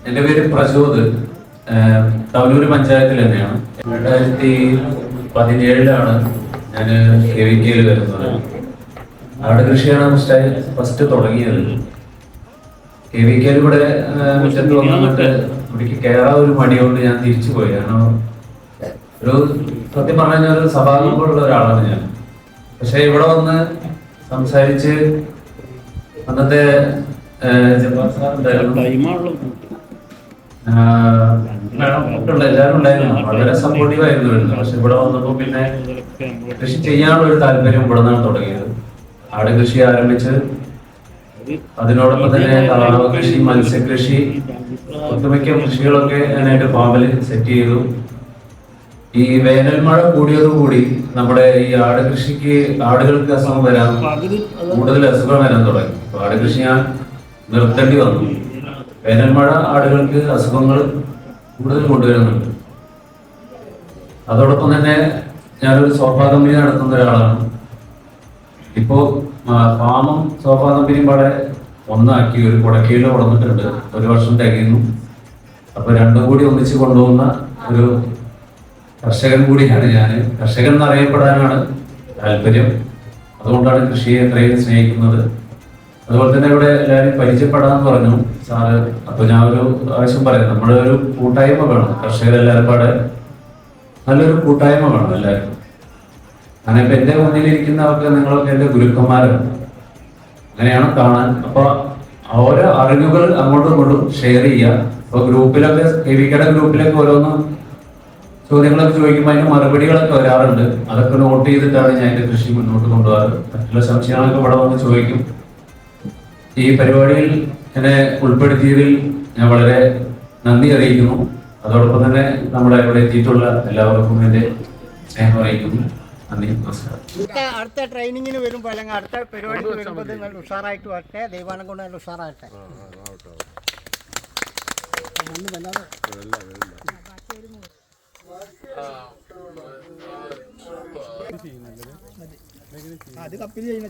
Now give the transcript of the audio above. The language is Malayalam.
എന്റെ പേര് പ്രചോദ്. തവനൂര് പഞ്ചായത്തിൽ തന്നെയാണ്. 2017 ഞാൻ KVK വരുന്നത്. അവിടെ കൃഷിയാണ് ഫസ്റ്റ് തുടങ്ങിയത്. KVK ഇവിടെ മുറ്റത്ത് വന്നിട്ട് ഇവിടേക്ക് കയറാൻ ഒരു മടിയോണ്ട് ഞാൻ തിരിച്ചു പോയി. കാരണം ഒരു സത്യം പറഞ്ഞ ഒരു സഭാകമ്പുള്ള ഒരാളാണ് ഞാൻ. പക്ഷെ ഇവിടെ വന്ന് സംസാരിച്ച് അന്നത്തെ ജബ്ബാർ സാർ ഉണ്ടായിരുന്നു, എല്ലാവരും ഉണ്ടായിരുന്നു, വളരെ സപ്പോർട്ടീവ് ആയിരുന്നു വരുന്നത്. പക്ഷെ ഇവിടെ വന്നപ്പോ പിന്നെ കൃഷി ചെയ്യാനുള്ള ഒരു താല്പര്യം ഇവിടെ നിന്നാണ് തുടങ്ങിയത്. ആട് കൃഷി ആരംഭിച്ച് അതിനോടൊപ്പം തന്നെ താറാവ് കൃഷി, മത്സ്യകൃഷി, ഒട്ടുമിക്ക കൃഷികളൊക്കെ ഞാനായിട്ട് ഫാമിൽ സെറ്റ് ചെയ്തു. ഈ വേനൽ മഴ കൂടിയതോടുകൂടി നമ്മുടെ ഈ ആട് കൃഷിക്ക് ആടുകൾക്ക് അസുഖം വരാൻ, കൂടുതൽ അസുഖം വരാൻ തുടങ്ങി. ആട് കൃഷി ഞാൻ നിർത്തേണ്ടി വന്നു. വേനൽ മഴ ആടുകൾക്ക് അസുഖങ്ങൾ കൂടുതൽ കൊണ്ടുവരുന്നുണ്ട്. അതോടൊപ്പം തന്നെ ഞാനൊരു സോഫാ കമ്പനി നടത്തുന്ന ഒരാളാണ്. ഇപ്പോ ഫാമും സോഫാ കമ്പനിയും പാടെ ഒന്നാക്കി ഒരു കുടക്കീഴിൽ കൊടുത്തിട്ടുണ്ട്. 1 വർഷം തികയുന്നു. അപ്പൊ രണ്ടും കൂടി ഒന്നിച്ച് കൊണ്ടുപോകുന്ന ഒരു കർഷകൻ കൂടിയാണ് ഞാൻ. കർഷകൻ എന്നറിയപ്പെടാനാണ് താല്പര്യം. അതുകൊണ്ടാണ് കൃഷിയെ എത്രയും സ്നേഹിക്കുന്നത്. അതുപോലെ തന്നെ ഇവിടെ എല്ലാവരും പരിചയപ്പെടാന്ന് പറഞ്ഞു സാറ്. അപ്പൊ ഞാൻ ഒരു ആവശ്യം പറയാം, നമ്മുടെ ഒരു കൂട്ടായ്മ വേണം. കർഷകരെല്ലാവരും പാടെ നല്ലൊരു കൂട്ടായ്മ വേണം എല്ലാവരും. അങ്ങനെ ഇപ്പൊ എന്റെ മുന്നിലിരിക്കുന്നവർക്ക് നിങ്ങളൊക്കെ എന്റെ ഗുരുക്കന്മാരാണ്, അങ്ങനെയാണ് കാണാൻ. അപ്പൊ ഓരോ അറിവുകൾ അങ്ങോട്ടും ഇങ്ങോട്ടും ഷെയർ ചെയ്യുക. ഇപ്പൊ ഗ്രൂപ്പിലൊക്കെ KVKയുടെ ഗ്രൂപ്പിലൊക്കെ ഓരോന്നും ചോദ്യങ്ങളൊക്കെ ചോദിക്കുമ്പോൾ അതിന് മറുപടികളൊക്കെ വരാറുണ്ട്. അതൊക്കെ നോട്ട് ചെയ്തിട്ടാണ് ഞാൻ എന്റെ കൃഷി മുന്നോട്ട് കൊണ്ടുപോകാറ്. മറ്റുള്ള സംശയങ്ങളൊക്കെ ഇവിടെ വന്ന് ചോദിക്കും. ഈ പരിപാടിയിൽ എന്നെ ഉൾപ്പെടുത്തിയതിൽ ഞാൻ വളരെ നന്ദി അറിയിക്കുന്നു. അതോടൊപ്പം തന്നെ നമ്മുടെ ഇവിടെ എത്തിയിട്ടുള്ള എല്ലാവർക്കും എന്റെ സ്നേഹം അറിയിക്കുന്നു. നന്ദി, നമസ്കാരം. അടുത്ത ട്രെയിനിങ്ങിന് വരുമ്പോൾ അല്ലെങ്കിൽ അടുത്ത പരിപാടിക്ക് വരുമ്പോൾ നല്ല ഉഷാറായിട്ട് വരട്ടെ. ദൈവാനം കൊണ്ട് നല്ല ഉഷാറാകട്ടെ. അത് കപ്പിൽ ചെയ്യുന്ന